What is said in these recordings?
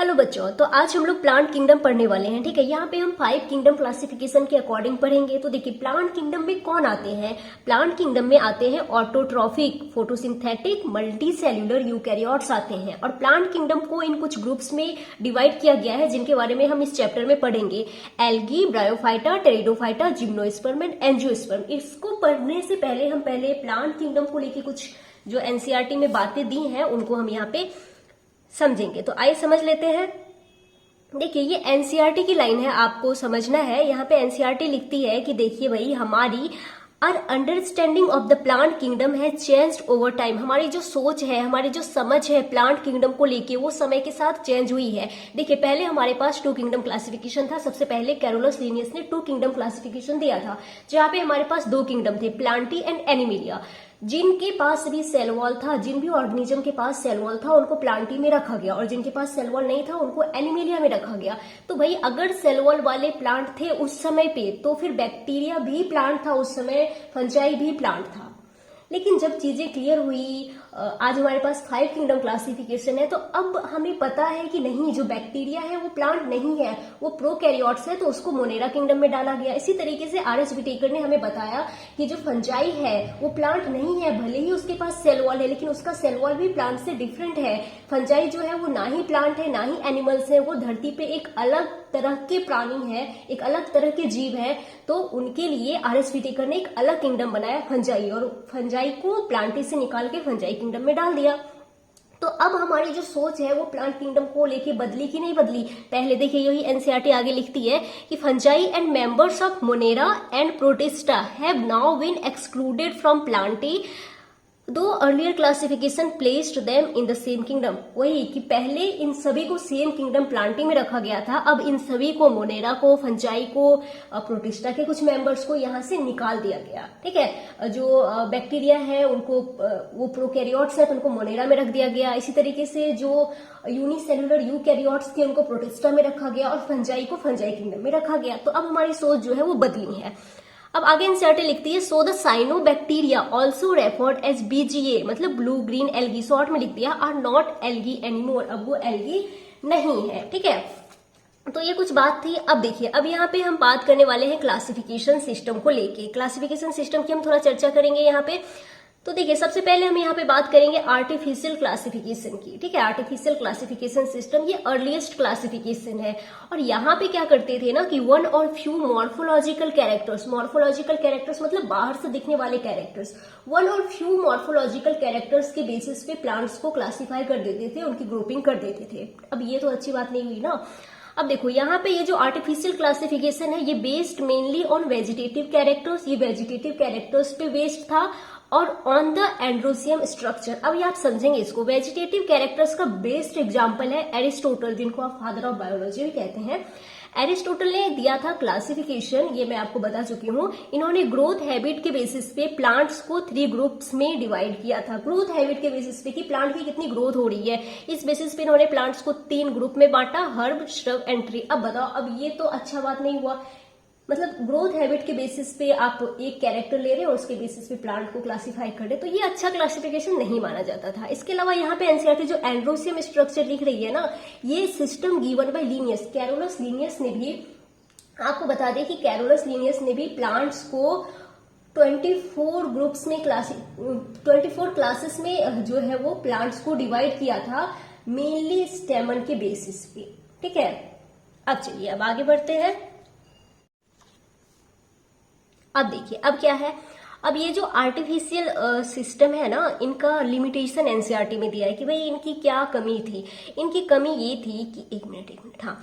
Hello बच्चों, तो आज हम लोग प्लांट किंगडम पढ़ने वाले हैं। ठीक है, यहाँ पे हम 5 किंगडम क्लासिफिकेशन के अकॉर्डिंग पढ़ेंगे। तो देखिए, प्लांट किंगडम में कौन आते हैं? प्लांट किंगडम में आते हैं autotrophic, photosynthetic, multi cellular eukaryotes आते हैं। और प्लांट किंगडम को इन कुछ ग्रुप्स में डिवाइड किया गया है, जिनके बारे में हम इस चैप्टर में पढ़ेंगे। Algae, bryophyta, pteridophyta, gymnosperm and angiosperm. इसको पढ़ने से पहले हम प्लांट किंगडम को लेकर कुछ जो एनसीईआरटी में बातें दी हैं उनको हम यहाँ पे समझेंगे। तो आइए समझ लेते हैं। देखिए, ये एनसीईआरटी की लाइन है, आपको समझना है। यहाँ पे एनसीईआरटी लिखती है कि देखिए भाई, हमारी our understanding of the plant kingdom है चेंज्ड ओवर टाइम। हमारी जो सोच है, हमारी जो समझ है प्लांट किंगडम को लेके, वो समय के साथ चेंज हुई है। देखिए, पहले हमारे पास 2 किंगडम क्लासिफिकेशन था। सबसे पहले कैरोलस लिनियस ने 2 किंगडम क्लासिफिकेशन दिया था, जहाँ पे हमारे पास 2 किंगडम थे, प्लांटी एंड एनिमिलिया। जिनके पास भी सेल वॉल था, जिन भी ऑर्गेनिज्म के पास सेल वॉल था, उनको प्लांटी में रखा गया, और जिनके पास सेल वॉल नहीं था उनको एनिमेलिया में रखा गया। तो भाई, अगर सेल वॉल वाले प्लांट थे उस समय पे, तो फिर बैक्टीरिया भी प्लांट था उस समय, फंजाई भी प्लांट था। लेकिन जब चीजें क्लियर हुई, आज हमारे पास 5 किंगडम क्लासिफिकेशन है, तो अब हमें पता है कि नहीं, जो बैक्टीरिया है वो प्लांट नहीं है, वो प्रोकैरियोट्स है, तो उसको मोनेरा किंगडम में डाला गया। इसी तरीके से आर एस विटेकर ने हमें बताया कि जो फंजाई है वो प्लांट नहीं है, भले ही उसके पास सेल वॉल है, लेकिन उसका सेल वॉल भी प्लांट से डिफरेंट है। फंजाई जो है वो ना ही प्लांट है ना ही एनिमल्स है, वो धरती पे एक अलग तरह के प्राणी है, एक अलग तरह के जीव है। तो उनके लिए आर एस विटेकर ने एक अलग किंगडम बनाया, फंजाई, और फंजाई को प्लांटी से निकाल के फंजाई किंगडम में डाल दिया। तो अब हमारी जो सोच है वो प्लांट किंगडम को लेके बदली कि नहीं बदली? पहले देखिए, यही एनसीईआरटी आगे लिखती है कि fungi and members of Monera and Protista have now been excluded from Plantae though earlier classification placed them in the same kingdom. वही कि पहले इन सभी को सेम किंगडम प्लांटी में रखा गया था, अब इन सभी को, मोनेरा को, फंजाई को, प्रोटिस्टा के कुछ मेंबर्स को यहाँ से निकाल दिया गया। ठीक है, जो बैक्टीरिया है उनको, वो प्रोकैरियोट्स है तो उनको मोनेरा में रख दिया गया। इसी तरीके से जो यूनिसेलुलर यूकैरियोट्स थे उनको प्रोटिस्टा में रखा गया, और फंजाई को फंजाई किंगडम में रखा गया। तो अब हमारी सोच जो है वो बदली है। अब आगे एनसीईआरटी लिखती है, so the cyanobacteria also referred as BGA, मतलब ब्लू ग्रीन एल्गी, शॉर्ट में लिख दिया, आर नॉट एल्गी एनीमोर। अब वो एल्गी नहीं है। ठीक है, तो ये कुछ बात थी। अब देखिए, अब यहाँ पे हम बात करने वाले हैं क्लासिफिकेशन सिस्टम को लेके। क्लासिफिकेशन सिस्टम की हम थोड़ा चर्चा करेंगे यहाँ पे। तो देखिए, सबसे पहले हम यहाँ पे बात करेंगे आर्टिफिशियल क्लासिफिकेशन की। ठीक है, आर्टिफिशियल क्लासिफिकेशन सिस्टम ये अर्लीस्ट क्लासिफिकेशन है। और यहाँ पे क्या करते थे ना कि वन और few morphological characters, morphological characters मतलब बाहर से दिखने वाले कैरेक्टर्स, वन और फ्यू मॉर्फोलॉजिकल कैरेक्टर्स के बेसिस पे प्लांट्स को क्लासिफाई कर देते थे, उनकी ग्रुपिंग कर देते थे। अब ये तो अच्छी बात नहीं हुई ना। अब देखो, यहाँ पे ये जो आर्टिफिशियल क्लासिफिकेशन है ये based mainly on vegetative characters, ये वेजिटेटिव कैरेक्टर्स पे बेस्ड था, और ऑन द एंड्रोसियम स्ट्रक्चर। अब ये आप समझेंगे इसको। वेजिटेटिव कैरेक्टर्स का बेस्ट एग्जांपल है एरिस्टोटल, जिनको आप फादर ऑफ बायोलॉजी भी कहते हैं। एरिस्टोटल ने दिया था क्लासिफिकेशन, ये मैं आपको बता चुकी हूँ। इन्होंने ग्रोथ हैबिट के बेसिस पे प्लांट्स को 3 ग्रुप्स में डिवाइड किया था। ग्रोथ हैबिट के बेसिस पे कि प्लांट की कितनी ग्रोथ हो रही है, इस बेसिस पे इन्होंने प्लांट्स को 3 ग्रुप में बांटा, हर्ब, श्रब एंड ट्री। अब बताओ, अब ये तो अच्छा बात नहीं हुआ। मतलब ग्रोथ हैबिट के बेसिस पे आप एक कैरेक्टर ले रहे हैं और उसके बेसिस पे प्लांट को क्लासिफाई कर रहे, तो ये अच्छा क्लासिफिकेशन नहीं माना जाता था। इसके अलावा यहाँ पे एनसीईआरटी जो एंड्रोसियम स्ट्रक्चर लिख रही है ना, ये system given by Linnaeus, Carolus Linnaeus ने भी, आपको बता दें कि कैरोलस लिनियस ने भी प्लांट्स को 24 ग्रुप्स में 24 क्लासेस में जो है वो प्लांट्स को डिवाइड किया था, मेनली स्टेमन के बेसिस पे। ठीक है, अब चलिए अब आगे बढ़ते हैं। अब देखिए, अब क्या है, अब ये जो आर्टिफिशियल सिस्टम है ना, इनका लिमिटेशन एनसीईआरटी में दिया है कि भाई इनकी क्या कमी थी। इनकी कमी ये थी कि एक मिनट, हाँ,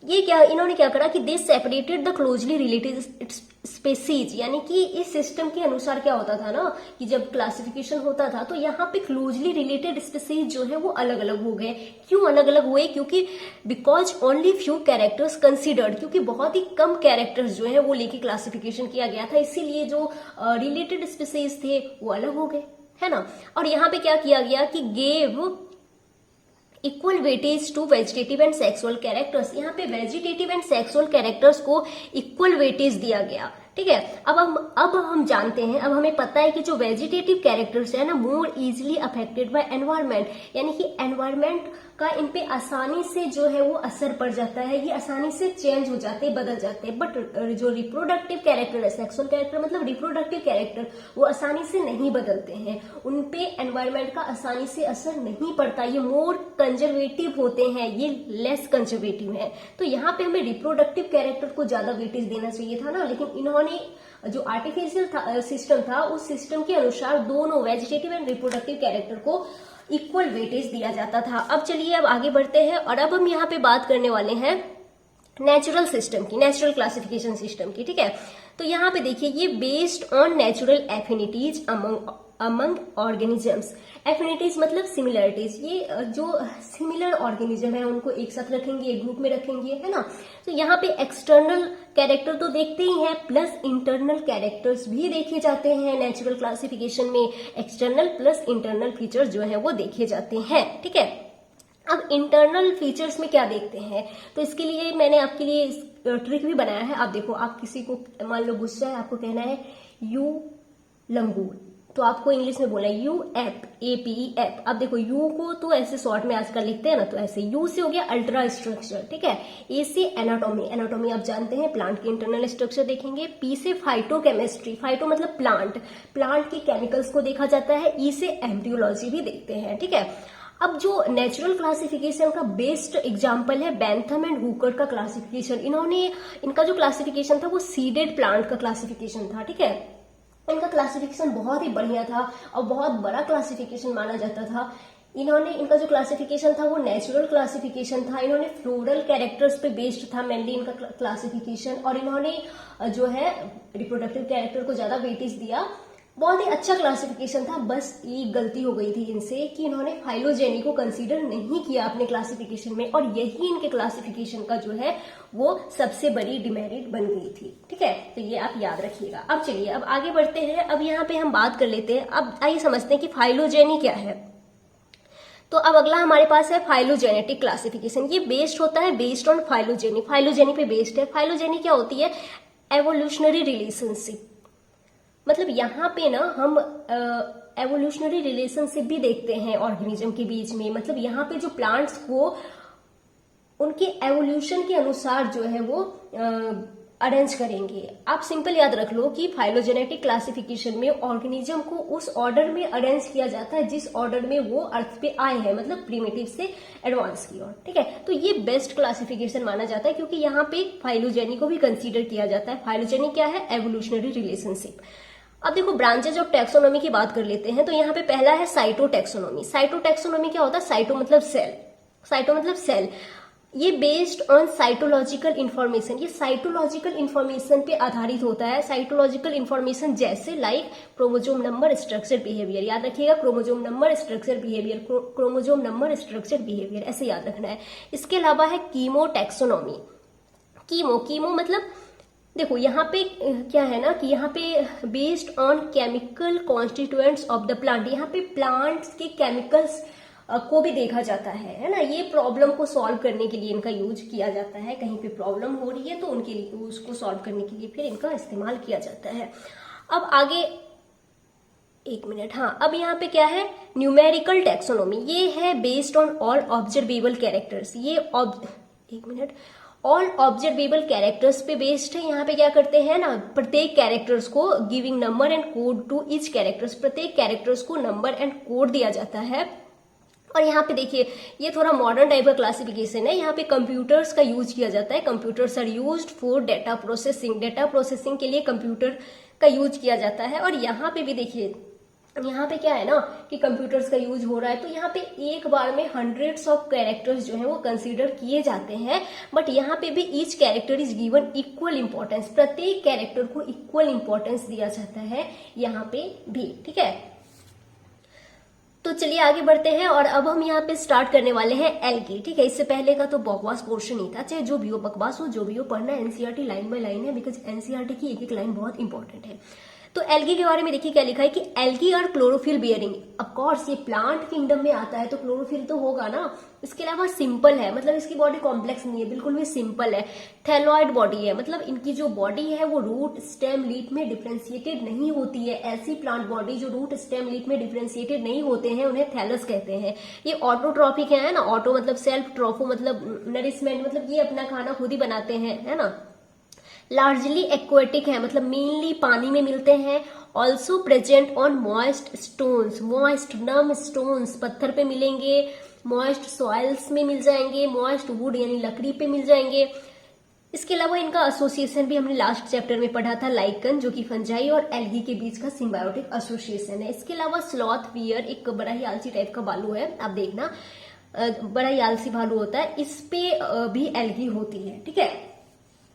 ये क्या, इन्होंने क्या करा कि दे separated the closely related species. यानी कि इस सिस्टम के अनुसार क्या होता था ना कि जब क्लासिफिकेशन होता था तो यहाँ पे क्लोजली रिलेटेड स्पेसीज जो है वो अलग अलग हो गए। क्यों अलग अलग हुए? क्योंकि because only few characters considered, क्योंकि बहुत ही कम कैरेक्टर्स जो है वो लेके क्लासिफिकेशन किया गया था, इसीलिए जो रिलेटेड स्पेसीज थे वो अलग हो गए, है ना। और यहाँ पे क्या किया गया कि gave equal weightage to vegetative and sexual characters. यहाँ पे वेजिटेटिव एंड सेक्सुअल कैरेक्टर्स को इक्वल वेटेज दिया गया। ठीक है। अब हम जानते हैं, अब हमें पता है कि जो वेजिटेटिव कैरेक्टर्स है ना मोर इजिली अफेक्टेड बाय एनवायरमेंट, यानी कि एनवायरमेंट का इन पे आसानी से जो है वो असर पड़ जाता है, ये आसानी से चेंज हो जाते हैं, बदल जाते हैं। बट जो रिप्रोडक्टिव कैरेक्टर है, सेक्सुअल कैरेक्टर मतलब रिप्रोडक्टिव कैरेक्टर, वो आसानी से नहीं बदलते हैं, उन पे एनवायरमेंट का आसानी से असर नहीं पड़ता, ये मोर कंजर्वेटिव होते हैं, ये लेस कंजर्वेटिव है। तो यहाँ पे हमें रिप्रोडक्टिव कैरेक्टर को ज्यादा वेटेज देना चाहिए था ना, लेकिन इन्होंने जो आर्टिफिशियल सिस्टम था उस सिस्टम के अनुसार दोनों वेजिटेटिव एंड रिप्रोडक्टिव कैरेक्टर को इक्वल वेटेज दिया जाता था। अब चलिए अब आगे बढ़ते हैं और अब हम यहाँ पे बात करने वाले हैं नेचुरल सिस्टम की, नेचुरल क्लासिफिकेशन सिस्टम की, ठीक है। तो यहाँ पे देखिए ये based on natural affinities among organisms. Affinities मतलब सिमिलरिटीज, ये जो सिमिलर ऑर्गेनिज्म है उनको एक साथ रखेंगे, एक ग्रुप में रखेंगे, है ना। तो यहाँ पे एक्सटर्नल कैरेक्टर तो देखते ही हैं, प्लस इंटरनल कैरेक्टर्स भी देखे जाते हैं नेचुरल क्लासिफिकेशन में। एक्सटर्नल प्लस इंटरनल फीचर्स जो है वो देखे जाते हैं, ठीक है। अब इंटरनल फीचर्स में क्या देखते हैं, तो इसके लिए मैंने आपके लिए ट्रिक भी बनाया है। आप देखो, आप किसी को मान लो गुस्सा है, आपको कहना है यू लंगूर, तो आपको इंग्लिश में बोलना है यू एप, APE। अब देखो यू को तो ऐसे शॉर्ट में आजकल लिखते हैं ना, तो ऐसे यू से हो गया अल्ट्रा स्ट्रक्चर, ठीक है। ए से एनाटॉमी, एनाटॉमी आप जानते हैं प्लांट के इंटरनल स्ट्रक्चर देखेंगे। पी से फाइटोकेमिस्ट्री, फाइटो मतलब प्लांट, प्लांट के केमिकल्स को देखा जाता है। ई से एम्ब्रियोलॉजी भी देखते हैं, ठीक है। अब जो नेचुरल क्लासिफिकेशन का बेस्ट एग्जांपल है बेंथम एंड हुकर का क्लासिफिकेशन। इनका जो क्लासिफिकेशन था वो सीडेड प्लांट का क्लासिफिकेशन था, ठीक है। इनका क्लासिफिकेशन बहुत ही बढ़िया था और बहुत बड़ा क्लासिफिकेशन माना जाता था। इनका जो क्लासिफिकेशन था वो नेचुरल क्लासिफिकेशन था। इन्होंने फ्लोरल कैरेक्टर्स पे बेस्ड था मेनली इनका क्लासिफिकेशन, और इन्होंने जो है रिप्रोडक्टिव कैरेक्टर को ज्यादा वेटेज दिया। बहुत ही अच्छा क्लासिफिकेशन था। बस एक गलती हो गई थी इनसे कि इन्होंने फाइलोजेनी को कंसीडर नहीं किया अपने क्लासिफिकेशन में, और यही इनके क्लासिफिकेशन का जो है वो सबसे बड़ी डिमेरिट बन गई थी, ठीक है। तो ये आप याद रखिएगा। अब चलिए अब आगे बढ़ते हैं। अब यहाँ पे हम बात कर लेते हैं, अब आइए समझते हैं कि फाइलोजेनी क्या है। तो अब अगला हमारे पास है फाइलोजेनेटिक क्लासिफिकेशन। ये बेस्ड होता है बेस्ड ऑन फाइलोजेनी, फाइलोजेनी पे बेस्ड है। फाइलोजेनी क्या होती है? एवोल्यूशनरी रिलेशनशिप, मतलब यहाँ पे ना हम एवोल्यूशनरी रिलेशनशिप भी देखते हैं ऑर्गेनिज्म के बीच में। मतलब यहाँ पे जो प्लांट्स को उनके एवोल्यूशन के अनुसार जो है वो अरेंज करेंगे। आप सिंपल याद रख लो कि फाइलोजेनेटिक क्लासिफिकेशन में ऑर्गेनिज्म को उस ऑर्डर में अरेंज किया जाता है जिस ऑर्डर में वो अर्थ पे आए हैं, मतलब प्रिमिटिव से एडवांस की ओर, ठीक है। तो ये बेस्ट क्लासिफिकेशन माना जाता है क्योंकि यहाँ पे फाइलोजेनी को भी कंसीडर किया जाता है। फाइलोजेनी क्या है? Evolutionary relationship. अब देखो ब्रांचेज ऑफ टैक्सोनॉमी की बात कर लेते हैं। तो यहाँ पे पहला है साइटोटैक्सोनॉमी। साइटोटैक्सोनॉमी क्या होता है? साइटो मतलब सेल, साइटो मतलब सेल। ये बेस्ड ऑन साइटोलॉजिकल इंफॉर्मेशन, ये साइटोलॉजिकल इंफॉर्मेशन पे आधारित होता है। साइटोलॉजिकल इंफॉर्मेशन जैसे like chromosome number, structure, behaviour. याद रखिएगा chromosome number, structure, behaviour, chromosome number, structure, behaviour, ऐसे याद रखना है। इसके अलावा है कीमोटैक्सोनॉमी। कीमो मतलब देखो यहाँ पे क्या है ना कि यहाँ पे based on chemical constituents of the plant, यहाँ पे प्लांट्स के केमिकल्स को भी देखा जाता है ना। ये प्रॉब्लम को सॉल्व करने के लिए इनका यूज किया जाता है। कहीं पे प्रॉब्लम हो रही है तो उनके लिए उसको सॉल्व करने के लिए फिर इनका इस्तेमाल किया जाता है। अब आगे एक मिनट, हाँ, अब यहाँ पे क्या है? Numerical taxonomy. ये है based on all observable characters. ये एक मिनट, ऑल ऑब्जर्वेबल कैरेक्टर्स पे बेस्ड है। यहाँ पे क्या करते हैं ना, प्रत्येक कैरेक्टर्स को giving number and code to each characters, प्रत्येक कैरेक्टर्स को नंबर एंड कोड दिया जाता है। और यहाँ पे देखिए ये थोड़ा मॉडर्न टाइप का क्लासिफिकेशन है। यहाँ पे कंप्यूटर्स का यूज किया जाता है। Computers are used for data processing, data processing के लिए कंप्यूटर का यूज किया जाता है। और यहाँ पे भी देखिए, यहाँ पे क्या है ना कि कंप्यूटर्स का यूज हो रहा है, तो यहाँ पे एक बार में हंड्रेड्स ऑफ कैरेक्टर्स जो है वो कंसीडर किए जाते हैं। बट यहाँ पे भी each character is given equal importance, प्रत्येक कैरेक्टर को इक्वल इंपॉर्टेंस दिया जाता है यहाँ पे भी, ठीक है। तो चलिए आगे बढ़ते हैं और अब हम यहाँ पे स्टार्ट करने वाले हैं एल की, ठीक है। इससे पहले का तो बकवास पोर्शन ही था, चाहे जो भी हो, बकवास हो जो भी हो, पढ़ना एनसीईआरटी लाइन बाय लाइन है, बिकॉज एनसीईआरटी की एक एक लाइन बहुत इंपॉर्टेंट है। तो एल्गी के बारे में देखिए क्या लिखा है कि algae are chlorophyll bearing. Of course ये प्लांट किंगडम में आता है तो क्लोरोफिल तो होगा ना। इसके अलावा सिंपल है, मतलब इसकी बॉडी कॉम्प्लेक्स नहीं है, बिल्कुल भी सिंपल है। थैलॉइड बॉडी है, मतलब इनकी जो बॉडी है वो रूट स्टेम लीफ में डिफ्रेंशिएटेड नहीं होती है। ऐसी प्लांट बॉडी जो रूट स्टेम लीफ में डिफ्रेंशिएटेड नहीं होते हैं उन्हें थैलस कहते हैं। ये ऑटोट्रॉफिक है ना, ऑटो मतलब सेल्फ, ट्रोफो मतलब नरिशमेंट, मतलब ये अपना खाना खुद ही बनाते हैं, है ना। लार्जली एक्वेटिक है, मतलब मेनली पानी में मिलते हैं। Also present on moist stones, moist नम स्टोन्स पत्थर पे मिलेंगे, मॉइस्ट सॉइल्स में मिल जाएंगे, मॉइस्ट वुड यानी लकड़ी पे मिल जाएंगे। इसके अलावा इनका एसोसिएशन भी हमने लास्ट चैप्टर में पढ़ा था, लाइकन जो कि फंजाई और एल्गी के बीच का सिम्बायोटिक एसोसिएशन है। इसके अलावा स्लॉथ बियर एक बड़ा ही आलसी टाइप का भालू है, आप देखना बड़ा ही आलसी भालू होता है, इस पे भी एल्गी होती है, ठीक है।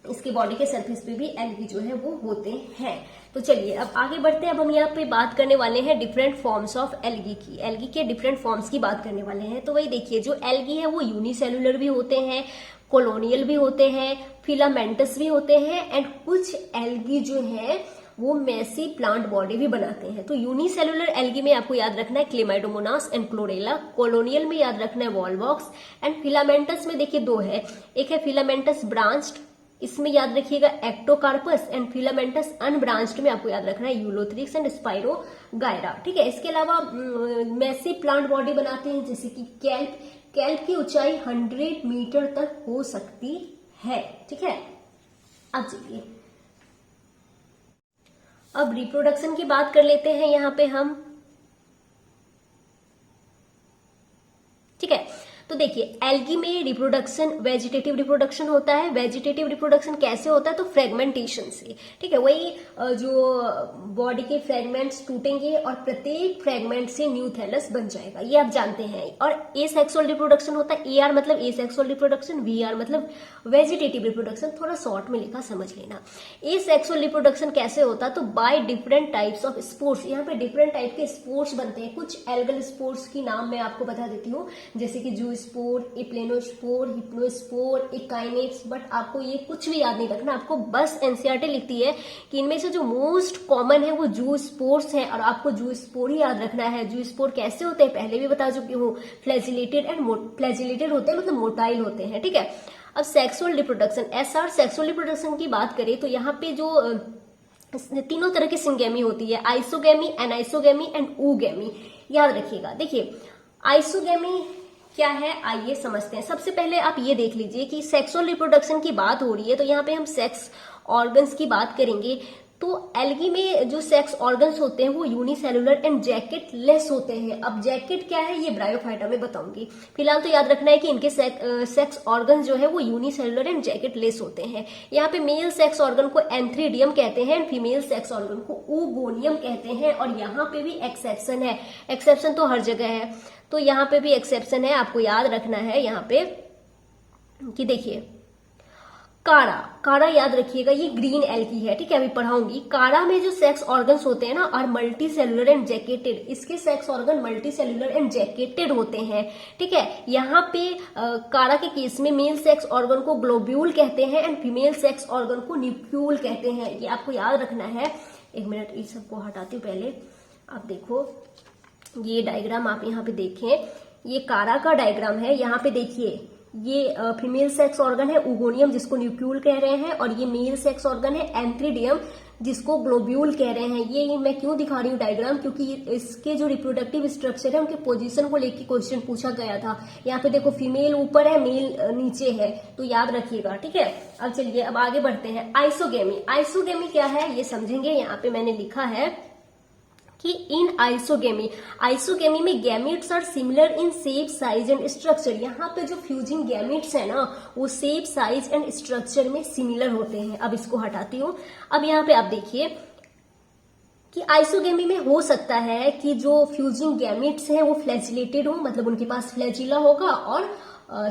इसके बॉडी के सरफेस पे भी एल्गी जो है वो होते हैं। तो चलिए अब आगे बढ़ते हैं। अब हम यहाँ पे बात करने वाले हैं डिफरेंट फॉर्म्स ऑफ एल्गी की, एल्गी के डिफरेंट फॉर्म्स की बात करने वाले हैं। तो वही देखिए, जो एल्गी है वो यूनिसेलुलर भी होते हैं, कॉलोनियल भी होते हैं, फिलामेंटस भी होते हैं, एंड कुछ एल्गी जो है वो मैसी प्लांट बॉडी भी बनाते हैं। तो यूनिसेलुलर एल्गी में आपको याद रखना है क्लेमाइडोमोनास एंड क्लोरेला, कॉलोनियल में याद रखना है वॉलवॉक्स, एंड फिलामेंटस में देखिए दो है, एक है फिलामेंटस ब्रांच्ड, इसमें याद रखिएगा एक्टोकार्पस, एंड फिलामेंटस अनब्रांच्ड में आपको याद रखना है यूलोथ्रिक्स एंड स्पाइरोगायरा, ठीक है। इसके अलावा मैसी प्लांट बॉडी बनाते हैं जैसे कि कैल्प, कैल्प की ऊंचाई 100 मीटर तक हो सकती है, ठीक है। अब चलिए अब रिप्रोडक्शन की बात कर लेते हैं यहाँ पे हम, ठीक है। तो देखिए एल्गी में रिप्रोडक्शन वेजिटेटिव रिप्रोडक्शन होता है। वेजिटेटिव रिप्रोडक्शन कैसे होता है, तो फ्रेगमेंटेशन से, ठीक है। वही जो बॉडी के फ्रेगमेंट्स टूटेंगे और प्रत्येक फ्रेगमेंट से न्यू थैलस बन जाएगा, ये आप जानते हैं। और एसेक्सुअल रिप्रोडक्शन होता है, AR मतलब एसेक्सुअल रिप्रोडक्शन, VR मतलब वेजिटेटिव रिप्रोडक्शन, थोड़ा शॉर्ट में लिखा समझ लेना। एसेक्सुअल रिप्रोडक्शन कैसे होता है, तो by different types of spores, यहाँ पे डिफरेंट टाइप के स्पोर्स बनते हैं। कुछ एल्गल स्पोर्स की नाम मैं आपको बता देती हूँ, जैसे कि जू स्पोर, इप्लेनोस्पोर, हिप्नोस्पोर, इकाइनेट्स, बट आपको ये कुछ भी याद नहीं रखना, आपको बस एनसीईआरटी लिखती है कि इनमें से जो मोस्ट कॉमन है वो जू स्पोर्स है, और आपको जू स्पोर ही याद रखना है। जू स्पोर कैसे होते हैं पहले भी बता चुकी हूँ, फ्लैजिलेटेड फ्लैजिलेटेड होते हैं, मतलब मोटाइल होते हैं, ठीक है। अब sexual reproduction, SR sexual reproduction की बात करें तो यहाँ पे जो तीनों तरह की सिंगेमी होती है, आइसोगेमी, एनाइसोगेमी एंड ऊगेमी, याद रखिएगा। देखिए आइसोगेमी क्या है, आइए समझते हैं। सबसे पहले आप ये देख लीजिए कि सेक्सुअल रिप्रोडक्शन की बात हो रही है, तो यहाँ पे हम सेक्स ऑर्गन्स की बात करेंगे। तो एल्गी में जो सेक्स ऑर्गन्स होते हैं वो यूनिसेलुलर एंड जैकेट लेस होते हैं। अब जैकेट क्या है ये ब्रायोफाइटा में बताऊंगी, फिलहाल तो याद रखना है कि इनके सेक्स ऑर्गन जो है वो यूनिसेलुलर एंड जैकेट लेस होते हैं। यहाँ पे मेल सेक्स ऑर्गन को एंथ्रीडियम कहते हैं, फीमेल सेक्स ऑर्गन को ऊगोनियम कहते हैं। और यहाँ पे भी एक्सेप्शन है, एक्सेप्शन तो हर जगह है, तो यहाँ पे भी एक्सेप्शन है, आपको याद रखना है यहाँ पे कि देखिए कारा, कारा याद रखिएगा, ये ग्रीन एल्गी है, ठीक है, अभी पढ़ाऊंगी। कारा में जो सेक्स ऑर्गन्स होते हैं ना और मल्टी सेलुलर एंड जैकेटेड, इसके sex organ multi cellular and jacketed होते हैं, ठीक है। यहाँ पे कारा के केस में मेल सेक्स ऑर्गन को ग्लोब्यूल कहते हैं एंड फीमेल सेक्स ऑर्गन को न्यूक्यूल कहते हैं, ये आपको याद रखना है। एक मिनट इस सबको हटाती हूँ पहले, आप देखो ये डायग्राम आप यहाँ पे देखें, ये कारा का डायग्राम है। यहाँ पे देखिए ये फीमेल सेक्स ऑर्गन है ऊगोनियम जिसको न्यूक्यूल कह रहे हैं, और ये मेल सेक्स ऑर्गन है एंथ्रीडियम जिसको ग्लोब्यूल कह रहे हैं। ये मैं क्यों दिखा रही हूँ डायग्राम, क्योंकि इसके जो रिप्रोडक्टिव स्ट्रक्चर है उनके पोजीशन को लेकर क्वेश्चन पूछा गया था। यहाँ पे देखो फीमेल ऊपर है, मेल नीचे है, तो याद रखिएगा, ठीक है। अब चलिए अब आगे बढ़ते हैं। आइसोगेमी, आइसोगेमी क्या है ये समझेंगे। यहाँ पे मैंने लिखा है कि इन आइसोगेमी, आइसोगेमी में gametes are similar in shape, size and structure. यहाँ पे जो फ्यूजिंग गैमेट्स है ना वो शेप, साइज एंड स्ट्रक्चर में सिमिलर होते हैं। अब इसको हटाती हूँ। अब यहाँ पे आप देखिए कि आइसोगेमी में हो सकता है कि जो फ्यूजिंग गैमेट्स हैं वो फ्लैजिलेटेड हो, मतलब उनके पास फ्लैजिला होगा और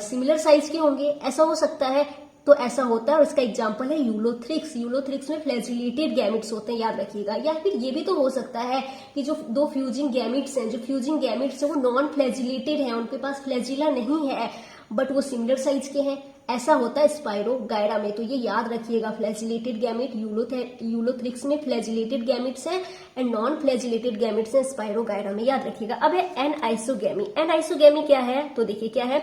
सिमिलर साइज के होंगे, ऐसा हो सकता है। तो ऐसा होता है और इसका एग्जांपल है यूलोथ्रिक्स। यूलोथ्रिक्स में फ्लैजिलेटेड गैमेट्स होते हैं, याद रखिएगा। या फिर ये भी तो हो सकता है कि जो दो फ्यूजिंग गैमेट्स हैं, जो फ्यूजिंग गैमेट्स हैं वो नॉन फ्लैजिलेटेड हैं, उनके पास फ्लैजिला नहीं है बट वो सिमिलर साइज के हैं, ऐसा होता है स्पाइरोगायरा में, तो ये याद रखिएगा। फ्लैजिलेटेड गैमेट यूलोथ्रिक्स में फ्लैजिलेटेड गैमेट्स हैं एंड नॉन फ्लैजिलेटेड गैमेट्स हैं स्पाइरोगायरा में, याद रखिएगा। अब है एनआइसोगैमी। एनआइसोगैमी क्या है, तो देखिए क्या है।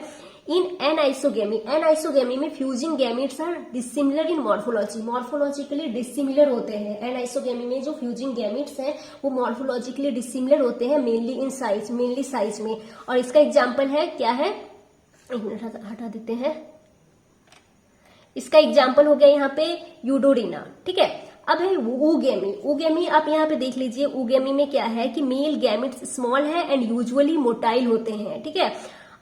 इन एनआइसोगैमी में fusing gametes are dissimilar in morphology, morphologically dissimilar होते हैं। एनआइसोगैमी में जो फ्यूजिंग गैमेट्स हैं वो मॉर्फोलॉजिकली डिसिमिलर होते हैं, मेनली साइज में। और इसका एग्जाम्पल है क्या है, एक मिनट हटा देते हैं। इसका एग्जाम्पल हो गया यहाँ पे यूडोरिना, ठीक है। अब है oogammy। oogammy आप यहाँ पे देख लीजिए। oogammy में क्या है कि मेल गैमेट्स स्मॉल है एंड यूजुअली मोटाइल होते हैं, ठीक है।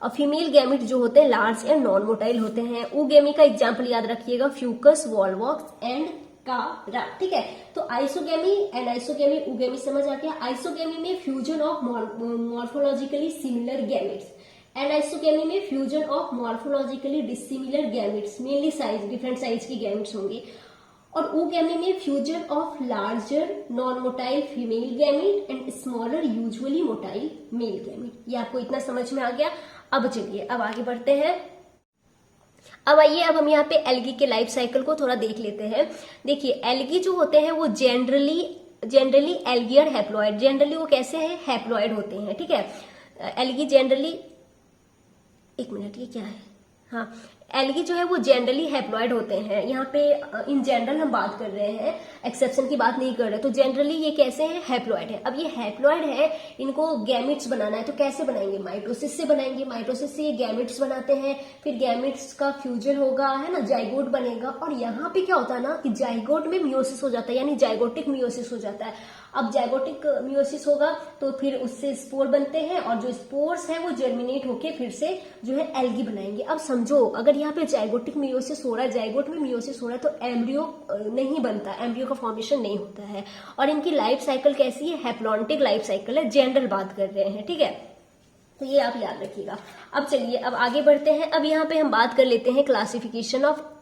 और फीमेल गैमेट जो होते हैं लार्ज एंड नॉन मोटाइल होते हैं। oogammy का एग्जाम्पल याद रखिएगा, फ्यूकस, वॉलवॉक्स एंड कारा, ठीक है। तो आइसोगैमी, एनाइसोगैमी, oogammy समझ आ गया। आइसोगैमी में fusion of morphologically similar gametes, anisogamy में fusion of morphologically dissimilar gametes, mainly different size की गैमेट्स होंगे। और oogammy में fusion of larger non motile female gamete and smaller usually motile male gamete. ये आपको इतना समझ में आ गया। अब चलिए अब आगे बढ़ते हैं। अब आइए, अब हम यहाँ पे एल्गी के लाइफ साइकिल को थोड़ा देख लेते हैं। देखिए एल्गी जो होते हैं वो जनरली एल्गी और हैप्लॉइड, जनरली वो कैसे हैं, हैप्लॉइड होते हैं, ठीक है। एल्गी जनरली, एक मिनट ये क्या है, हाँ, एल्गी जो है वो जनरली हैप्लॉइड होते हैं। यहाँ पे इन जनरल हम बात कर रहे हैं, एक्सेप्शन की बात नहीं कर रहे। तो जनरली ये कैसे हैं, हैप्लॉइड है। अब ये हैप्लॉइड है, इनको गैमेट्स बनाना है तो कैसे बनाएंगे, माइटोसिस से बनाएंगे। माइटोसिस से ये गैमेट्स बनाते हैं, फिर गैमेट्स का फ्यूजन होगा, है ना, जाइगोट बनेगा। और यहाँ पे क्या होता है ना कि जाइगोट में मियोसिस हो जाता है, यानी जाइगोटिक मियोसिस हो जाता है। अब जाइगोटिक मियोसिस होगा तो फिर उससे स्पोर बनते हैं और जो स्पोर्स है वो जर्मिनेट होके फिर से जो है एल्गी बनाएंगे। अब समझो, अगर यहाँ पे जाइगोटिक मियोसिस हो रहा है, जाइगोट में मियोसिस हो रहा है, तो एम्ब्रियो नहीं बनता, एम्ब्रियो का फॉर्मेशन नहीं होता है। और इनकी लाइफ साइकिल कैसी है, हैप्लॉन्टिक लाइफ साइकिल है, जनरल बात कर रहे हैं, ठीक है। तो ये आप याद रखिएगा। अब चलिए अब आगे बढ़ते हैं। अब यहाँ पे हम बात कर लेते हैं क्लासिफिकेशन ऑफ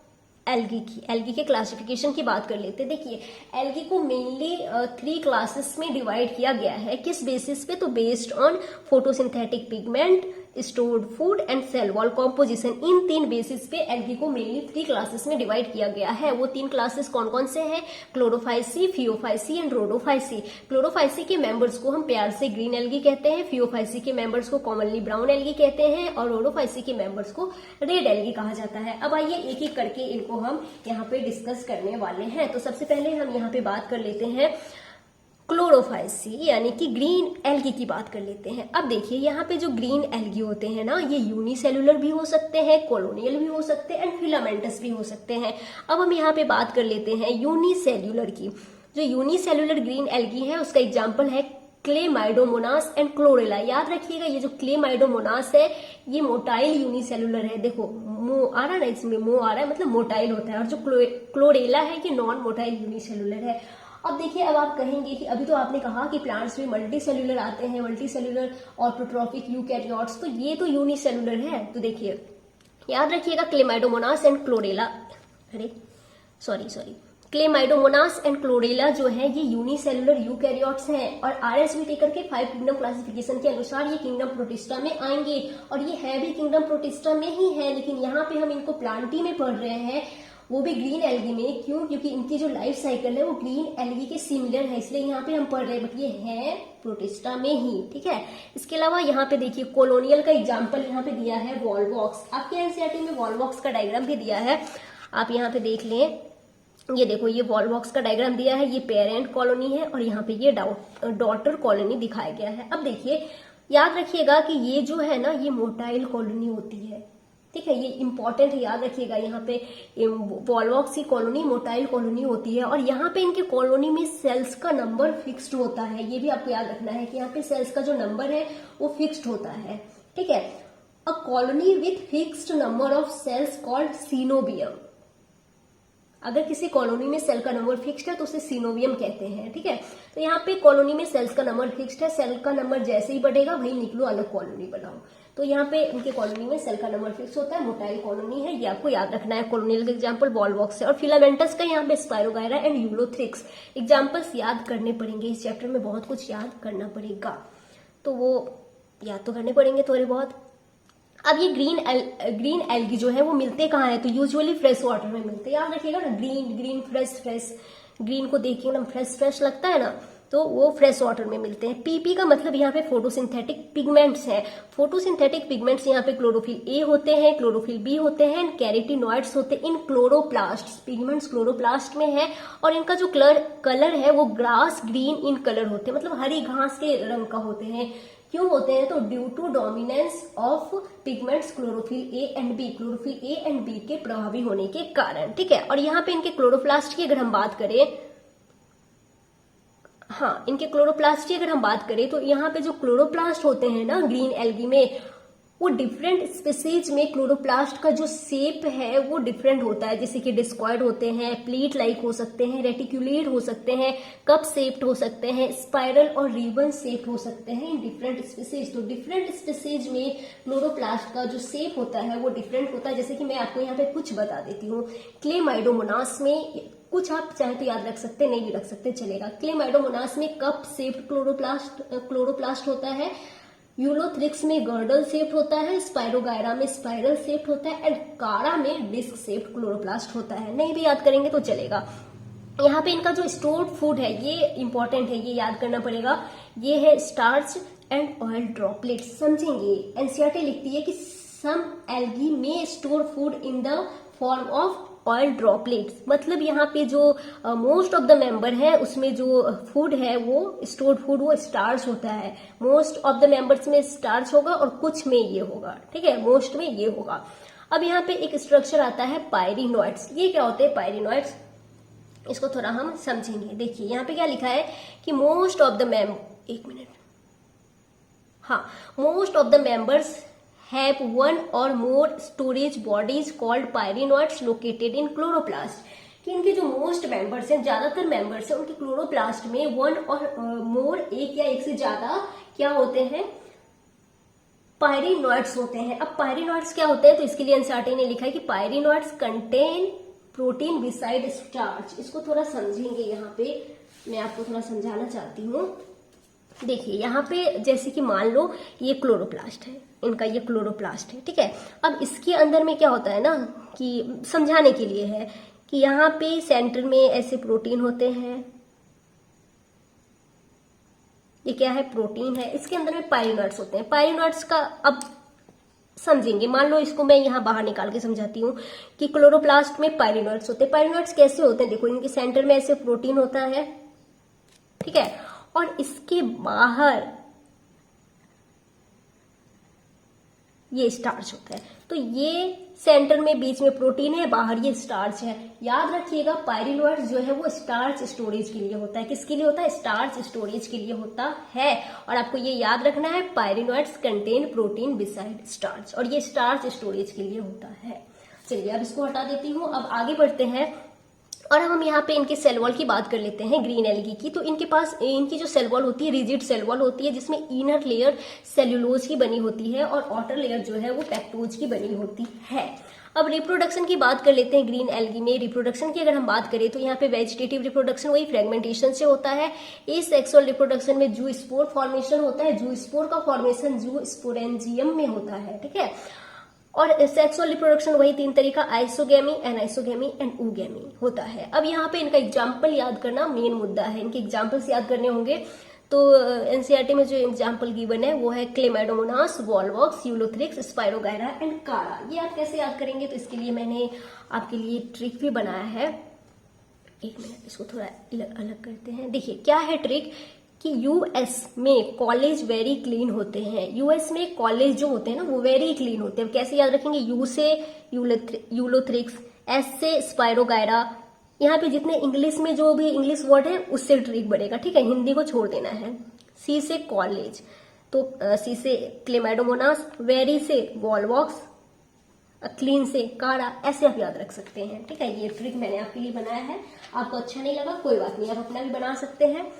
एल्गी की। एल्गी के क्लासिफिकेशन की बात कर लेते हैं। देखिए एल्गी को मेनली 3 क्लासेस में डिवाइड किया गया है। किस बेसिस पे, तो based on photosynthetic pigment, stored food and cell wall composition. इन 3 बेसिस पे एल्गी को मेनली 3 क्लासेस में डिवाइड किया गया है। वो 3 क्लासेस कौन कौन से हैं, Chlorophyceae, Phaeophyceae and Rhodophyceae. Chlorophyceae के मेंबर्स को हम प्यार से ग्रीन एल्गी कहते हैं, फियोफाइसी के मेंबर्स को कॉमनली ब्राउन एल्गी कहते हैं और रोडोफाइसी के मेंबर्स को रेड एल्गी कहा जाता है। अब आइए एक एक करके इनको हम यहाँ पे डिस्कस करने वाले हैं। तो सबसे पहले हम यहाँ पे बात कर लेते हैं क्लोरोफाइसी यानी कि ग्रीन एल्गी की बात कर लेते हैं। अब देखिए यहाँ पे जो ग्रीन एल्गी होते हैं ना, ये यूनिसेलुलर भी हो सकते हैं, कॉलोनियल भी हो सकते हैं एंड फिलामेंटस भी हो सकते हैं। अब हम यहाँ पे बात कर लेते हैं यूनिसेल्युलर की। जो यूनिसेलुलर ग्रीन एल्गी है उसका एग्जाम्पल है क्लेमाइडोमोनास एंड क्लोरेला। याद रखिएगा ये जो क्लेमाइडोमोनास है ये मोटाइल यूनिसेलुलर है। देखो मो आ रहा है ना, इसमें मो आ रहा है मतलब मोटाइल होता है। और जो क्लोरेला है ये नॉन मोटाइल यूनिसेलुलर है। अब देखिए, अब आप कहेंगे कि अभी तो आपने कहा कि प्लांट्स में मल्टी सेल्यूलर आते हैं, मल्टी सेल्यूलर ऑटोट्रॉफिक यूकैरियोट्स, तो ये तो यूनिसेलुलर है। तो देखिए याद रखिएगा Chlamydomonas and chlorella, Chlamydomonas and chlorella जो है ये यूनिसेलुलर यूकैरियोट्स हैं और आरएसवी टेकर के 5 किंगडम क्लासिफिकेशन के अनुसार ये किंगडम प्रोटिस्टा में आएंगे। और ये है भी किंगडम प्रोटिस्टा में ही है, लेकिन यहाँ पे हम इनको प्लांटी में पढ़ रहे हैं, वो भी ग्रीन एल्गी में। क्यों? क्योंकि इनकी जो लाइफ साइकिल है वो ग्रीन एल्गी के सिमिलर है, इसलिए यहाँ पे हम पढ़ रहे हैं, बट ये है प्रोटिस्टा में ही, ठीक है। इसके अलावा यहाँ पे देखिए कॉलोनियल का एग्जाम्पल यहाँ पे दिया है वॉलवॉक्स। आपके एनसीईआरटी में वॉलवॉक्स का डायग्राम भी दिया है, आप यहाँ पे देख लें। ये देखो ये वॉलवॉक्स का डायग्राम दिया है, ये पेरेंट कॉलोनी है और यहाँ पे ये डॉटर कॉलोनी दिखाया गया है। अब देखिए याद रखिएगा कि ये जो है ना ये मोटाइल कॉलोनी होती है, ठीक है, ये इंपॉर्टेंट है, याद रखिएगा। यहाँ पे वॉलवॉक्स की कॉलोनी मोटाइल कॉलोनी होती है और यहाँ पे इनके कॉलोनी में सेल्स का नंबर फिक्स्ड होता है। ये भी आपको याद रखना है कि यहाँ पे सेल्स का जो नंबर है वो फिक्स्ड होता है, ठीक है। A colony with fixed number of cells called coenobium. अगर किसी कॉलोनी में सेल का नंबर फिक्स्ड है तो उसे सीनोवियम कहते हैं, ठीक है। तो यहाँ पे कॉलोनी में सेल्स का नंबर फिक्स्ड है, सेल का नंबर जैसे ही बढ़ेगा वही निकलो अलग कॉलोनी बनाओ। तो यहाँ पे उनके कॉलोनी में सेल का नंबर फिक्स होता है, मोटाइल कॉलोनी है, ये आपको याद रखना है। कॉलोनियल का एग्जाम्पल वॉलवॉक्स है और फिलामेंटस का यहाँ पे स्पाइरोगायरा एंड यूलोथ्रिक्स। एग्जाम्पल्स याद करने पड़ेंगे, इस चैप्टर में बहुत कुछ याद करना पड़ेगा, तो वो याद तो करने पड़ेंगे थोड़े बहुत। अब ये ग्रीन एल्गी जो है वो मिलते कहाँ है, तो यूजुअली फ्रेश वाटर में मिलते हैं। याद रखिएगा ना, ग्रीन फ्रेश, ग्रीन को देखिए एकदम फ्रेश लगता है ना, तो वो फ्रेश वाटर में मिलते हैं। पीपी का मतलब यहाँ पे फोटोसिंथेटिक पिगमेंट्स है। फोटोसिंथेटिक पिगमेंट्स यहाँ पे क्लोरोफिल ए होते हैं, क्लोरोफिल बी होते हैं, कैरोटीनॉइड्स होते हैं इन क्लोरोप्लास्ट। पिगमेंट्स क्लोरोप्लास्ट में है और इनका जो कलर है वो ग्रास ग्रीन इन कलर होते हैं, मतलब हरी घास के रंग का होते हैं। क्यों होते हैं, तो due to dominance of pigments chlorophyll A and B, chlorophyll A and B के प्रभावी होने के कारण। ठीक है, और यहाँ पे इनके क्लोरोप्लास्ट की अगर हम बात करें, हाँ, इनके क्लोरोप्लास्ट की अगर हम बात करें तो यहाँ पे जो क्लोरोप्लास्ट होते हैं ना ग्रीन एल्गी में, वो डिफरेंट स्पीसीज में क्लोरोप्लास्ट का जो शेप है वो डिफरेंट होता है। जैसे कि डिस्कॉइड होते हैं, प्लीट लाइक हो सकते हैं, रेटिकुलेट हो सकते हैं, कप शेप्ड हो सकते हैं, स्पाइरल और रिबन शेप्ड हो सकते हैं इन डिफरेंट स्पीसीज। तो डिफरेंट स्पीसीज में क्लोरोप्लास्ट का जो शेप होता है वो डिफरेंट होता है। जैसे कि मैं आपको यहाँ पे कुछ बता देती हूँ। क्लेमाइडोमोनास में, कुछ आप चाहे तो याद रख सकते, नहीं भी रख सकते चलेगा। क्लेमाइडोमोनास में कप शेप्ड क्लोरोप्लास्ट होता है, यूलोथ्रिक्स में गर्डल शेप्ड होता है, स्पाइरोगायरा में स्पाइरल शेप्ड होता है एंड कारा में डिस्क शेप्ड क्लोरोप्लास्ट होता है। नहीं भी याद करेंगे तो चलेगा। यहाँ पे इनका जो स्टोर्ड फूड है ये इंपॉर्टेंट है, ये याद करना पड़ेगा। ये है स्टार्च एंड ऑयल ड्रॉपलेट्स। समझेंगे, एनसीईआरटी लिखती है कि सम एल्गी में store food in the form of oil droplets. मतलब यहाँ पे जो मोस्ट ऑफ द मेंबर है उसमें जो फूड है वो स्टोर्ड फूड वो स्टार्च होता है। मोस्ट ऑफ द मेंबर्स में स्टार्च होगा और कुछ में ये होगा। ठीक है, मोस्ट में ये होगा। अब यहाँ पे एक स्ट्रक्चर आता है पायरिनॉइड्स। ये क्या होते हैं पायरिनॉइड्स, इसको थोड़ा हम समझेंगे। देखिए यहाँ पे क्या लिखा है कि मोस्ट ऑफ द एक मिनट, हाँ, most of the members have one or more storage bodies called pyrenoids located in chloroplast। कि इनके जो मोस्ट मेंबर्स हैं, ज्यादातर मेंबर्स हैं, उनके क्लोरोप्लास्ट में वन और मोर, एक या एक से ज्यादा क्या होते हैं, पायरिनॉइड्स होते हैं। अब पायरिनॉइड्स क्या होते हैं, तो इसके लिए एनसीईआरटी ने लिखा है कि पायरिनॉइड्स कंटेन प्रोटीन बिसाइड स्टार्च। इसको थोड़ा समझेंगे, यहाँ पे मैं आपको थोड़ा समझाना चाहती हूँ। देखिए यहाँ पे जैसे कि मान लो ये क्लोरोप्लास्ट है, इनका ये क्लोरोप्लास्ट है। ठीक है, अब इसके अंदर में क्या होता है ना, कि समझाने के लिए है कि यहाँ पे सेंटर में ऐसे प्रोटीन होते हैं। ये क्या है, प्रोटीन है। इसके अंदर में पायरिनॉइड्स होते हैं। पायरिनॉइड्स का अब समझेंगे। मान लो इसको मैं यहाँ बाहर निकाल के समझाती हूँ कि क्लोरोप्लास्ट में पायरिनॉइड्स होते हैं। पायरिनॉइड्स कैसे होते हैं, देखो इनके सेंटर में ऐसे प्रोटीन होता है। ठीक है, और इसके बाहर ये स्टार्च होता है। तो ये सेंटर में बीच में प्रोटीन है, बाहर ये स्टार्च है। याद रखिएगा पायरिनॉइड्स जो है वो स्टार्च स्टोरेज के लिए होता है। किसके लिए होता है, स्टार्च स्टोरेज के लिए होता है। और आपको ये याद रखना है, पायरिनॉइड्स कंटेन प्रोटीन बिसाइड स्टार्च, और ये स्टार्च स्टोरेज के लिए होता है। चलिए अब इसको हटा देती हूँ। अब आगे बढ़ते हैं और हम यहाँ पे इनके सेल वॉल की बात कर लेते हैं ग्रीन एल्गी की। तो इनके पास इनकी जो सेल वॉल होती है रिजिड सेल वॉल होती है, जिसमें इनर लेयर सेल्यूलोज की बनी होती है और आउटर लेयर जो है वो पेक्टोज की बनी होती है। अब रिप्रोडक्शन की बात कर लेते हैं ग्रीन एल्गी में। रिप्रोडक्शन की अगर हम बात करें तो यहाँ पे वेजिटेटिव रिप्रोडक्शन वही फ्रेगमेंटेशन से होता है। एसेक्सुअल रिप्रोडक्शन में जू स्पोर फॉर्मेशन होता है। जू स्पोर का फॉर्मेशन जू स्पोरेंजियम में होता है। ठीक है, और सेक्सुअल रिप्रोडक्शन वही तीन तरीका, आइसोगेमी, एनाइसोगेमी एंड ऊगेमी होता है। अब यहाँ पे इनका एग्जाम्पल याद करना मेन मुद्दा है, इनके एग्जाम्पल्स याद करने होंगे। तो एनसीईआरटी में जो एग्जाम्पल गिवन है वो है Chlamydomonas, Volvox, Ulothrix, spirogyra and कारा। ये आप कैसे याद करेंगे, तो इसके लिए मैंने आपके लिए ट्रिक भी बनाया है। एक मिनट, इसको थोड़ा अलग करते हैं। देखिए क्या है ट्रिक, कि यूएस में कॉलेज वेरी क्लीन होते हैं। यूएस में कॉलेज जो होते हैं ना वो वेरी क्लीन होते हैं। कैसे याद रखेंगे, यू से यूलोथ्रिक्स, एस से स्पाइरोगायरा। यहाँ पे जितने इंग्लिश में जो भी इंग्लिश वर्ड है उससे ट्रिक बनेगा। ठीक है, हिंदी को छोड़ देना है। सी से कॉलेज, तो सी से क्लेमाइडोमोनास, वेरी से वॉलवॉक्स, क्लीन से कारा, ऐसे आप याद रख सकते हैं। ठीक है, ये ट्रिक मैंने आपके लिए बनाया है। आपको अच्छा नहीं लगा कोई बात नहीं, आप अपना भी बना सकते हैं।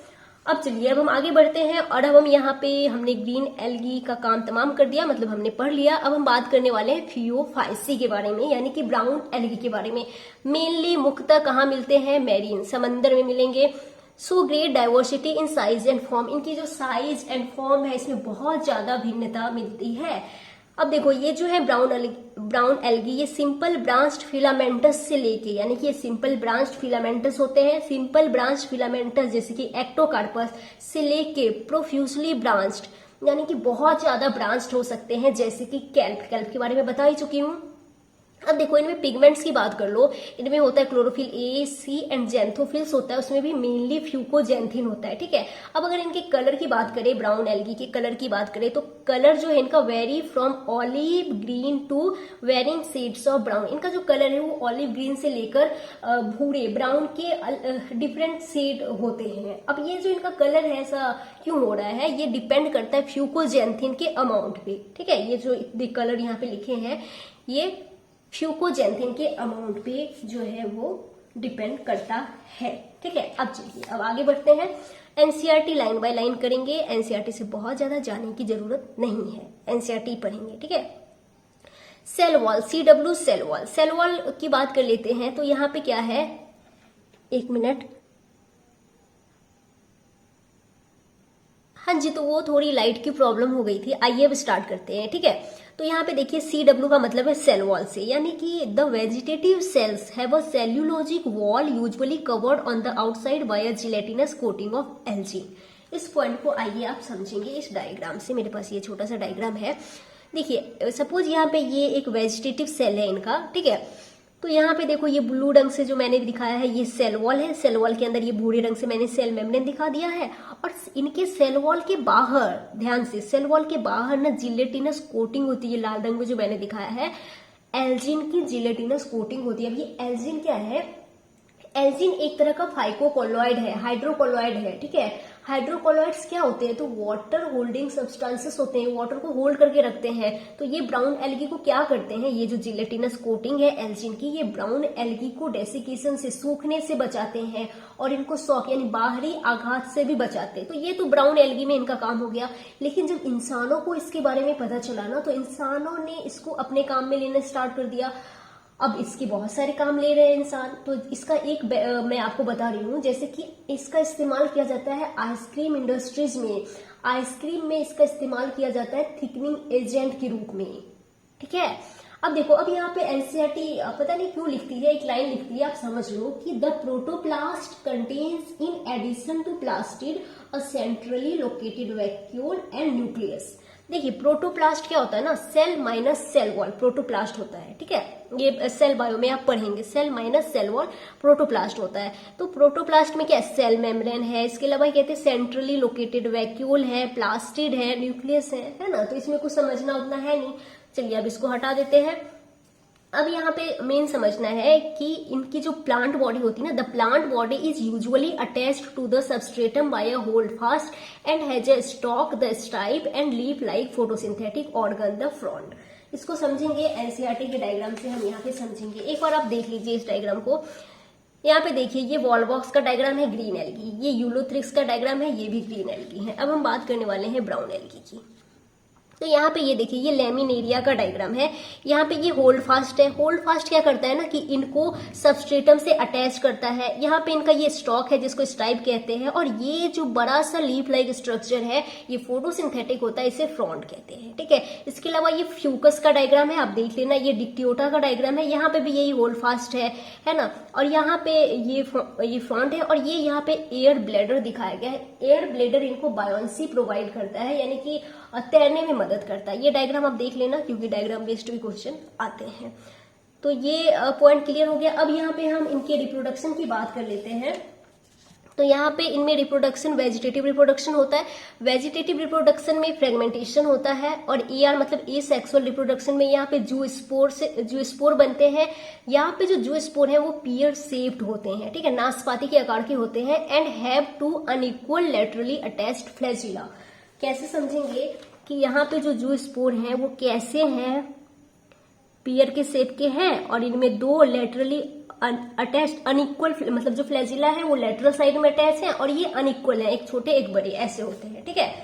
अब चलिए अब हम आगे बढ़ते हैं और अब हम यहाँ पे हमने ग्रीन एल्गी का काम तमाम कर दिया, मतलब हमने पढ़ लिया। अब हम बात करने वाले हैं फियोफाइसी के बारे में, यानी कि ब्राउन एल्गी के बारे में। मेनली मुख्यतः कहाँ मिलते हैं, मैरीन, समंदर में मिलेंगे। So great diversity in size and form, इनकी जो साइज एंड फॉर्म है इसमें बहुत ज्यादा भिन्नता मिलती है। अब देखो ये जो है ब्राउन एल्गी ये सिंपल ब्रांच्ड फिलामेंटस से लेके, यानी कि ये सिंपल ब्रांच्ड फिलामेंटस होते हैं, सिंपल ब्रांच्ड फिलामेंटस जैसे कि एक्टोकार्पस से लेके प्रोफ्यूजली ब्रांच्ड, यानी कि बहुत ज्यादा ब्रांच्ड हो सकते हैं, जैसे कि कैल्प के बारे में बता ही चुकी हूं। अब देखो इनमें पिगमेंट्स की बात कर लो, इनमें होता है chlorophyll A, C and xanthophylls होता है, उसमें भी मेनली फ्यूकोजेंथिन होता है, ठीक है। अब अगर इनके कलर की बात करें, ब्राउन एल्गी के कलर की बात करें, तो कलर जो है इनका vary from olive green to varying shades of brown. इनका जो कलर है वो ऑलिव ग्रीन से लेकर भूरे ब्राउन के डिफरेंट शेड होते हैं। अब ये जो इनका कलर है ऐसा क्यों हो रहा है, ये डिपेंड करता है फ्यूकोजेंथिन के अमाउंट पे, ठीक है। ये जो कलर यहाँ पे लिखे हैं ये फ्यूकोजेंथिन के अमाउंट पे जो है वो डिपेंड करता है, ठीक है। अब चलिए अब आगे बढ़ते हैं, एनसीईआरटी लाइन बाय लाइन करेंगे। एनसीईआरटी से बहुत ज्यादा जाने की जरूरत नहीं है, एनसीईआरटी पढ़ेंगे, ठीक है। Cell wall, CW cell wall की बात कर लेते हैं। तो यहाँ पे क्या है, एक मिनट, हाँ जी, तो वो थोड़ी लाइट की प्रॉब्लम हो गई थी। आइए अब स्टार्ट करते हैं, ठीक है। तो यहाँ पे देखिए CW का मतलब है सेल वॉल से, यानी कि the vegetative cells have a cellulosic wall usually covered on the outside by a gelatinous coating of algin. इस पॉइंट को आइए आप समझेंगे इस डायग्राम से। मेरे पास ये छोटा सा डायग्राम है, देखिए सपोज यहाँ पे ये एक वेजिटेटिव सेल है इनका, ठीक है। तो यहाँ पे देखो ये ब्लू रंग से जो मैंने दिखाया है ये सेल वॉल है, सेल वॉल के अंदर ये भूरे रंग से मैंने सेल मेम्ब्रेन दिखा दिया है। और इनके सेल वॉल के बाहर, ध्यान से, सेल वॉल के बाहर ना जिलेटिनस कोटिंग होती है, लाल रंग में जो मैंने दिखाया है एल्जिन की जिलेटिनस कोटिंग होती है। अब ये एल्जिन क्या है, एल्जिन एक तरह का फाइकोकोलॉइड है, हाइड्रोकोलॉइड है, ठीक है। हाइड्रोकोलॉइड्स क्या होते हैं, तो वाटर होल्डिंग सब्सटेंसेस होते हैं, वाटर को होल्ड करके रखते हैं। तो ये ब्राउन एल्गी को क्या करते हैं, ये जो जिलेटिनस कोटिंग है एल्जिन की, ये ब्राउन एल्गी को डेसिकेशन से, सूखने से बचाते हैं और इनको शॉक यानी बाहरी आघात से भी बचाते हैं। तो ये तो ब्राउन एल्गी में इनका काम हो गया। लेकिन जब इंसानों को इसके बारे में पता चला ना, तो इंसानों ने इसको अपने काम में लेना स्टार्ट कर दिया। अब इसके बहुत सारे काम ले रहे हैं इंसान। तो इसका एक मैं आपको बता रही हूँ, जैसे कि इसका इस्तेमाल किया जाता है आइसक्रीम इंडस्ट्रीज में, आइसक्रीम में इसका इस्तेमाल किया जाता है थिकनिंग एजेंट के रूप में, ठीक है। अब देखो, अब यहाँ पे एनसीईआरटी पता नहीं क्यों लिखती है, एक लाइन लिखती है, आप समझ लो कि the protoplast contains in addition to plastid a centrally located vacuole and nucleus. देखिए प्रोटोप्लास्ट क्या होता है ना, cell minus cell wall protoplast होता है, ठीक है। ये सेल बायो में आप पढ़ेंगे, cell minus cell wall protoplast होता है। तो प्रोटोप्लास्ट में क्या है, सेल मेम्ब्रेन है, इसके अलावा कहते हैं सेंट्रली लोकेटेड वैक्यूल है, प्लास्टिड है, न्यूक्लियस है ना। तो इसमें कुछ समझना उतना है नहीं, चलिए अब इसको हटा देते हैं। अब यहाँ पे मेन समझना है कि इनकी जो प्लांट बॉडी होती है ना, the plant body is usually attached to the substratum by a holdfast and has a stalk, the stipe and leaf like photosynthetic organ the frond. इसको समझेंगे एनसीईआरटी के डायग्राम से, हम यहाँ पे समझेंगे। एक बार आप देख लीजिए इस डायग्राम को। यहाँ पे देखिए ये वॉलबॉक्स का डायग्राम है, ग्रीन एल्गी, ये यूलोथ्रिक्स का डायग्राम है, ये भी ग्रीन एल्गी है। अब हम बात करने वाले हैं ब्राउन एल्गी की। तो यहाँ पे ये देखिए ये लैमिनेरिया का डायग्राम है। यहाँ पे ये होल्ड फास्ट है। होल्ड फास्ट क्या करता है ना कि इनको सबस्ट्रेटम से अटैच करता है। यहाँ पे इनका ये स्टॉक है जिसको स्टाइप कहते हैं, और ये जो बड़ा सा लीफ लाइक स्ट्रक्चर है ये फोटोसिंथेटिक होता है, इसे फ्रॉन्ट कहते हैं, ठीक है। इसके अलावा ये फ्यूकस का डायग्राम है, आप देख लेना, ये डिक्टियोटा का डायग्राम है, यहाँ पे भी यही होल्ड फास्ट है ना। और यहाँ पे ये फ्रंट है, और ये यहाँ पे एयर ब्लैडर दिखाया गया है। एयर ब्लैडर इनको बायोन्सी प्रोवाइड करता है, यानी कि तैरने में मदद करता है। ये डायग्राम आप देख लेना, क्योंकि डायग्राम बेस्ड भी क्वेश्चन आते हैं। तो ये पॉइंट क्लियर हो गया। अब यहाँ पे हम इनके रिप्रोडक्शन की बात कर लेते हैं। तो यहाँ पे इनमें रिप्रोडक्शन वेजिटेटिव रिप्रोडक्शन होता है। वेजिटेटिव रिप्रोडक्शन में फ्रेगमेंटेशन होता है, और ER मतलब ए सेक्सुअल रिप्रोडक्शन में यहाँ पे जूस्पोर बनते हैं। यहाँ पे जो जूस्पोर है वो पियर शेप्ड होते हैं, ठीक है, नाशपाती के आकार के होते हैं, and have two unequal laterally attached flagella. कैसे समझेंगे कि यहाँ पे जो जूस्पोर हैं वो कैसे हैं, पियर के शेप के हैं, और इनमें दो लेटरली अटैच्ड अनइक्वल, मतलब जो फ्लैजिला है वो लेटरल साइड में अटैच है, और ये अनइक्वल है, एक छोटे एक बड़े ऐसे होते हैं, ठीक है।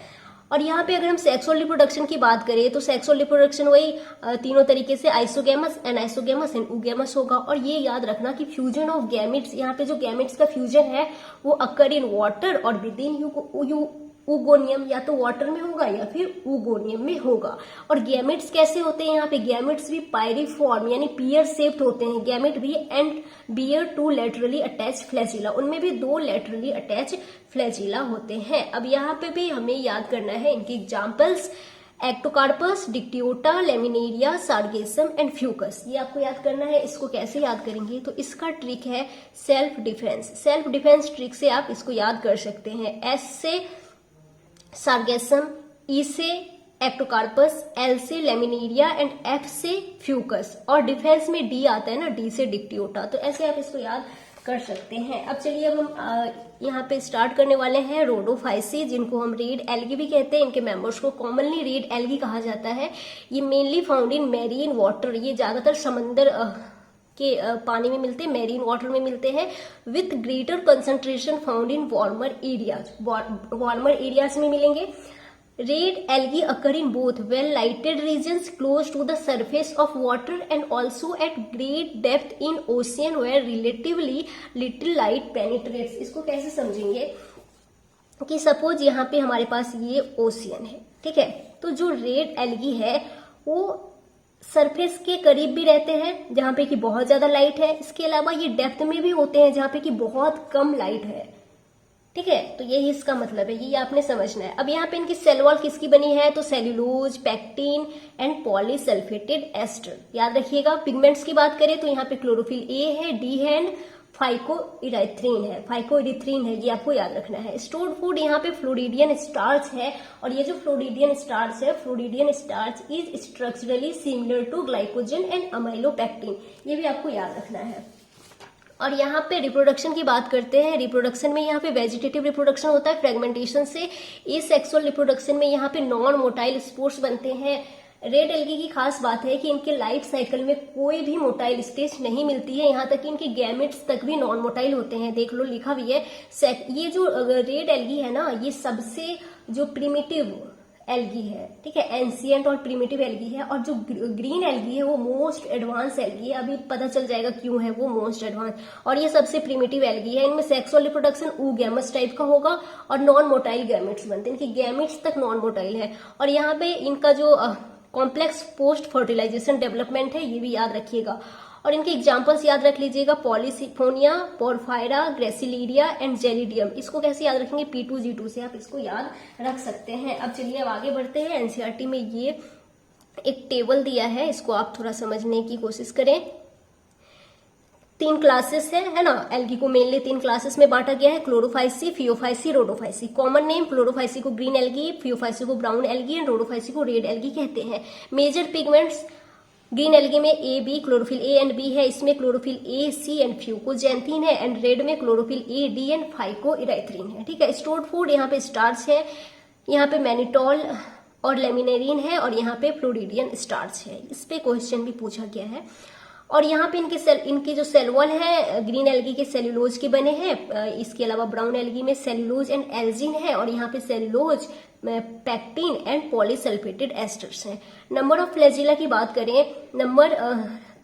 और यहाँ पे अगर हम सेक्सुअल रिप्रोडक्शन की बात करें तो सेक्सुअल रिप्रोडक्शन वही तीनों तरीके से आइसोगेमस, एनाइसोगेमस एंड ऊगेमस होगा। और ये याद रखना कि फ्यूजन ऑफ गैमेट्स, यहाँ पे जो गैमेट्स का फ्यूजन है वो अकर इन वाटर और विद इन ऊगोनियम या तो वाटर में होगा या फिर ऊगोनियम में होगा। और गैमेट्स कैसे होते हैं यहाँ पे, गैमेट्स भी पायरिफॉर्म यानी पियर शेप्ड होते हैं गैमेट भी, and bear two laterally attach flagella, उनमें भी 2 लेटरली अटैच फ्लैजिला होते हैं। अब यहाँ पे भी हमें याद करना है इनके examples, Ectocarpus, Dictyota, laminaria, sargassum and Fucus, ये आपको याद करना है। इसको कैसे याद करेंगे, तो इसका ट्रिक है self defence. Self defence trick से आप इसको याद कर सकते हैं। एस से सार्गेसम, ई से एक्टोकार्पस, एल से लेमिनेरिया एंड एफ से फ्यूकस, और डिफेंस में डी आता है ना, डी से डिक्टियोटा। तो ऐसे आप इसको याद कर सकते हैं। अब चलिए अब हम यहाँ पे स्टार्ट करने वाले हैं रोडोफाइसी, जिनको हम रेड एल्गी भी कहते हैं। इनके मेंबर्स को कॉमनली रेड एल्गी कहा जाता है। ये mainly found in marine water, ये ज्यादातर समंदर के पानी में मिलते हैं, मैरीन वाटर में मिलते हैं, with greater concentration found in warmer areas, warmer areas में मिलेंगे। Red algae occur in both well lighted regions close to the surface of water and also at great depth in ocean where relatively little light penetrates. इसको कैसे समझेंगे कि suppose यहाँ पे हमारे पास ये ओशियन है, ठीक है, तो जो रेड एल्गी है वो सरफेस के करीब भी रहते हैं जहां पे कि बहुत ज्यादा लाइट है, इसके अलावा ये डेप्थ में भी होते हैं जहां पे कि बहुत कम लाइट है, ठीक है। तो यही इसका मतलब है, ये आपने समझना है। अब यहाँ पे इनकी सेल वॉल किसकी बनी है, तो सेल्यूलोज, पैक्टिन एंड पॉलीसल्फेटेड एस्टर। याद रखिएगा। पिगमेंट्स की बात करें तो यहाँ पे क्लोरोफिल ए है, डी है एंड फाइकोइरिथ्रिन है, ये आपको याद रखना है। स्टोर्ड फूड यहाँ पे फ्लोरिडियन स्टार्च है, और ये जो फ्लोरिडियन स्टार्च है, floridean starch is structurally similar to glycogen and amylopectin, ये भी आपको याद रखना है। और यहाँ पे रिप्रोडक्शन की बात करते हैं। रिप्रोडक्शन में यहाँ पे वेजिटेटिव रिप्रोडक्शन होता है फ्रेगमेंटेशन से। एसेक्सुअल रिप्रोडक्शन में यहाँ पे नॉन मोटाइल स्पोर्स बनते हैं। रेड एल्गी की खास बात है कि इनके लाइफ साइकिल में कोई भी मोटाइल स्टेज नहीं मिलती है, यहाँ तक कि इनके गैमेट्स तक भी नॉन मोटाइल होते हैं। देख लो लिखा भी है। ये जो रेड एल्गी है ना, ये सबसे जो प्रिमिटिव एल्गी है, ठीक है, एंशियंट और प्रिमिटिव एल्गी है। और जो ग्रीन एल्गी है वो मोस्ट एडवांस एल्गी है, अभी पता चल जाएगा क्यों है वो मोस्ट एडवांस। और ये सबसे प्रिमिटिव एल्गी है। इनमें सेक्सुअल रिप्रोडक्शन ऊगैमस टाइप का होगा और नॉन मोटाइल गैमेट्स बनते हैं, इनकी गैमेट्स तक नॉन मोटाइल है। और यहाँ पे इनका जो कॉम्प्लेक्स पोस्ट फर्टिलाइजेशन डेवलपमेंट है, ये भी याद रखिएगा। और इनके एग्जांपल्स याद रख लीजिएगा, पॉलीसिफोनिया, पोरफायरा, ग्रेसिलीडिया एंड जेलिडियम। इसको कैसे याद रखेंगे, P2G2 से आप इसको याद रख सकते हैं। अब चलिए अब आगे बढ़ते हैं। एनसीईआरटी में ये एक टेबल दिया है, इसको आप थोड़ा समझने की कोशिश करें। 3 क्लासेस है ना, एल्गी को मेनली 3 क्लासेस में बांटा गया है, Chlorophyceae, Phaeophyceae, Rhodophyceae. Common name, Chlorophyceae को ग्रीन एल्गी, फियोफाइसी को ब्राउन एल्गी एंड रोडोफाइसी को रेड एल्गी कहते हैं। मेजर पिगमेंट्स, ग्रीन एल्गी में A B, chlorophyll A and B है, इसमें chlorophyll A C and fucoxanthin है, एंड रेड में chlorophyll A D and phycoerythrin है, ठीक है। स्टोर्ड फूड यहाँ पे स्टार्च है, यहाँ पे मैनिटोल और लेमिनेरिन है, और यहाँ पे फ्लोरिडियन स्टार्च है। इस पे क्वेश्चन भी पूछा गया है। और यहाँ पे इनके जो सेल वॉल है ग्रीन एल्गी के सेल्यूलोज के बने हैं, इसके अलावा ब्राउन एल्गी में सेल्यूलोज एंड एल्जिन है, और यहाँ पे सेल्यूलोज, पैक्टिन एंड पॉलीसल्फेटेड एस्टर्स हैं। नंबर ऑफ फ्लैजिला की बात करें,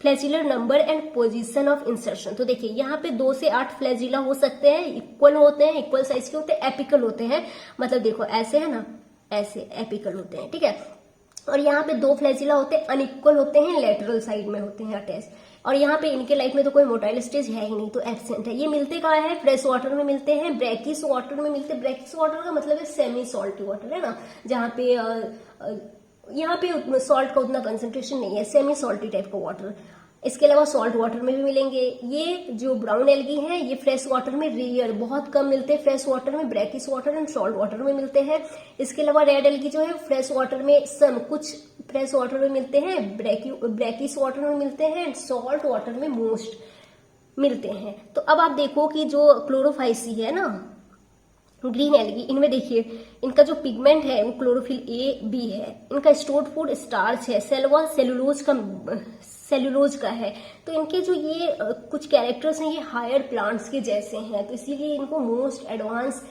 flagellar number and position of insertion, तो देखिए यहाँ पे 2 से 8 फ्लैजिला हो सकते हैं, इक्वल होते हैं, इक्वल साइज के होते हैं, एपिकल होते हैं, मतलब देखो ऐसे है ना, ऐसे एपिकल होते हैं, ठीक है। और यहाँ पे 2 फ्लैजिला होते हैं, अनइक्वल होते हैं, लेटरल साइड में होते हैं अटैच। और यहाँ पे इनके लाइफ में तो कोई मोटाइल स्टेज है ही नहीं, तो एब्सेंट है। ये मिलते कहाँ है, फ्रेश वाटर में मिलते हैं, ब्रैकिस वाटर में मिलते हैं। ब्रैकिस वाटर का मतलब है सेमी सॉल्टी वाटर, है ना, जहाँ पे यहाँ पे सॉल्ट का उतना कंसेंट्रेशन नहीं है, सेमी सॉल्टी टाइप का वाटर। इसके अलावा सॉल्ट वाटर में भी मिलेंगे। ये जो ब्राउन एल्गी हैं ये फ्रेश वाटर में रेयर, बहुत कम मिलते हैं फ्रेश वाटर में, brackish water and salt water में मिलते हैं। इसके अलावा रेड एल्गी जो है फ्रेश वाटर में, कुछ फ्रेश वाटर में मिलते हैं, ब्रैकिस वाटर में मिलते हैं एंड सॉल्ट वाटर में मोस्ट मिलते हैं। तो अब आप देखो कि जो क्लोरोफाइसी है ना, ग्रीन एल्गी, इनमें देखिए इनका जो पिगमेंट है वो क्लोरोफिल ए बी है, इनका स्टोर्ड फूड स्टार्च है, सेल वॉल सेल्यूलोज का है। तो इनके जो ये कुछ कैरेक्टर्स हैं ये हायर प्लांट्स के जैसे हैं, तो इसीलिए इनको मोस्ट एडवांस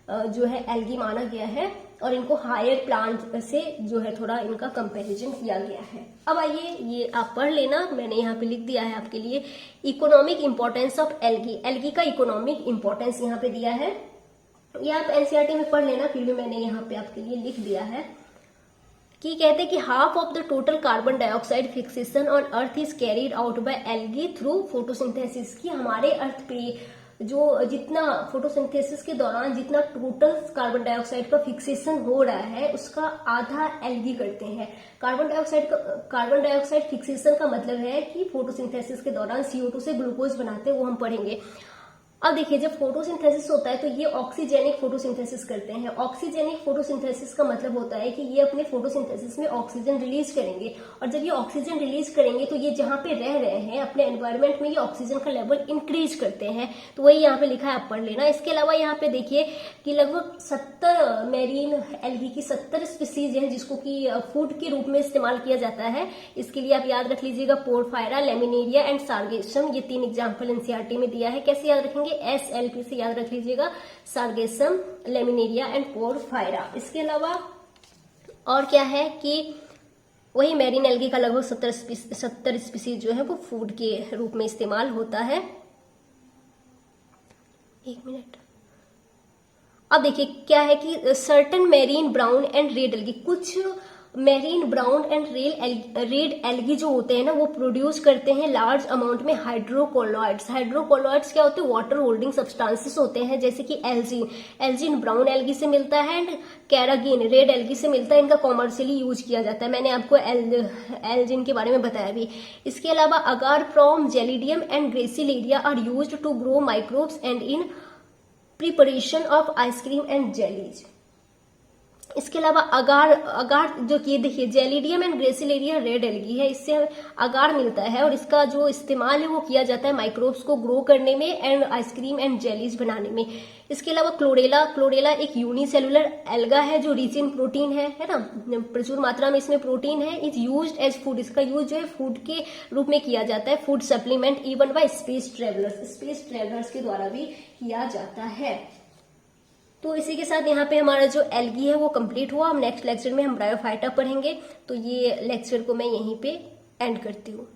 जो है एल्गी माना गया है, और इनको हायर प्लांट से जो है थोड़ा इनका कंपैरिजन किया गया है। अब आइए ये आप पढ़ लेना, मैंने यहाँ पे लिख दिया है आपके लिए, economic importance of algae. Algae का इकोनॉमिक इंपॉर्टेंस यहाँ पे दिया है। ये आप एनसीईआरटी में पढ़ लेना, फिर भी मैंने यहाँ पे आपके लिए लिख दिया है कि कहते हैं कि half of the total carbon dioxide fixation on earth is carried out by algae through photosynthesis. की हमारे अर्थ पे जो जितना फोटोसिंथेसिस के दौरान जितना टोटल कार्बन डाइऑक्साइड का फिक्सेशन हो रहा है उसका आधा एल्गी करते हैं। कार्बन डाइऑक्साइड फिक्सेशन का मतलब है कि फोटोसिंथेसिस के दौरान CO2 से ग्लूकोज बनाते हैं, वो हम पढ़ेंगे। अब देखिए, जब फोटोसिंथेसिस होता है तो ये ऑक्सीजेनिक फोटोसिंथेसिस करते हैं। ऑक्सीजेनिक फोटोसिंथेसिस का मतलब होता है कि ये अपने फोटोसिंथेसिस में ऑक्सीजन रिलीज करेंगे, और जब ये ऑक्सीजन रिलीज करेंगे तो ये जहां पे रह रहे हैं अपने एनवायरमेंट में ये ऑक्सीजन का लेवल इंक्रीज करते हैं। तो वही यहाँ पे लिखा है, आप पढ़ लेना। इसके अलावा यहाँ पे देखिए कि लगभग 70 मेरीन एल्गी की 70 स्पीसीज है जिसको कि फूड के रूप में इस्तेमाल किया जाता है। इसके लिए आप याद रख लीजिएगा पोरफायरा, लेमिनेरिया एंड सार्गेसम। ये 3 एग्जाम्पल एनसीईआरटी में दिया है। कैसे याद रखेंगे? SLP से याद रख लीजिएगा, सार्गेसम, लेमिनेरिया एंड पोरफायरा। इसके अलावा और क्या है कि वही मैरीन एल्गी का लगभग 70 स्पीसीज जो है वो फूड के रूप में इस्तेमाल होता है। एक मिनट। अब देखिए क्या है कि certain marine brown and red algae, कुछ marine brown and red algae जो होते हैं ना वो प्रोड्यूस करते हैं लार्ज अमाउंट में हाइड्रोकोलॉइड्स। हाइड्रोकोलॉइड्स क्या होते हैं? वाटर होल्डिंग सब्सटेंसेस होते हैं, जैसे कि एल्जीन ब्राउन एल्गी से मिलता है एंड कैरागिन रेड एल्गी से मिलता है। इनका कॉमर्शियली यूज किया जाता है, मैंने आपको एल्जीन के बारे में बताया भी। इसके अलावा agar from Gelidium and Gracilaria are used to grow microbes and in preparation of ice cream and jellies. इसके अलावा अगार जो कि देखिए Gelidium and Gracilaria red algae है, इससे अगार मिलता है और इसका जो इस्तेमाल है वो किया जाता है माइक्रोब्स को ग्रो करने में एंड आइसक्रीम एंड जेलीज बनाने में। इसके अलावा क्लोरेला एक यूनिसेलुलर एल्गा है जो रिच इन प्रोटीन है ना, प्रचुर मात्रा में इसमें प्रोटीन है। इज यूज्ड एज फूड, इसका यूज जो है फूड के रूप में किया जाता है, food supplement even bye space travellers के द्वारा भी किया जाता है। तो इसी के साथ यहाँ पे हमारा जो एल्गी है वो कंप्लीट हुआ। हम नेक्स्ट लेक्चर में हम ब्रायोफाइटा पढ़ेंगे। तो ये लेक्चर को मैं यहीं पे एंड करती हूँ।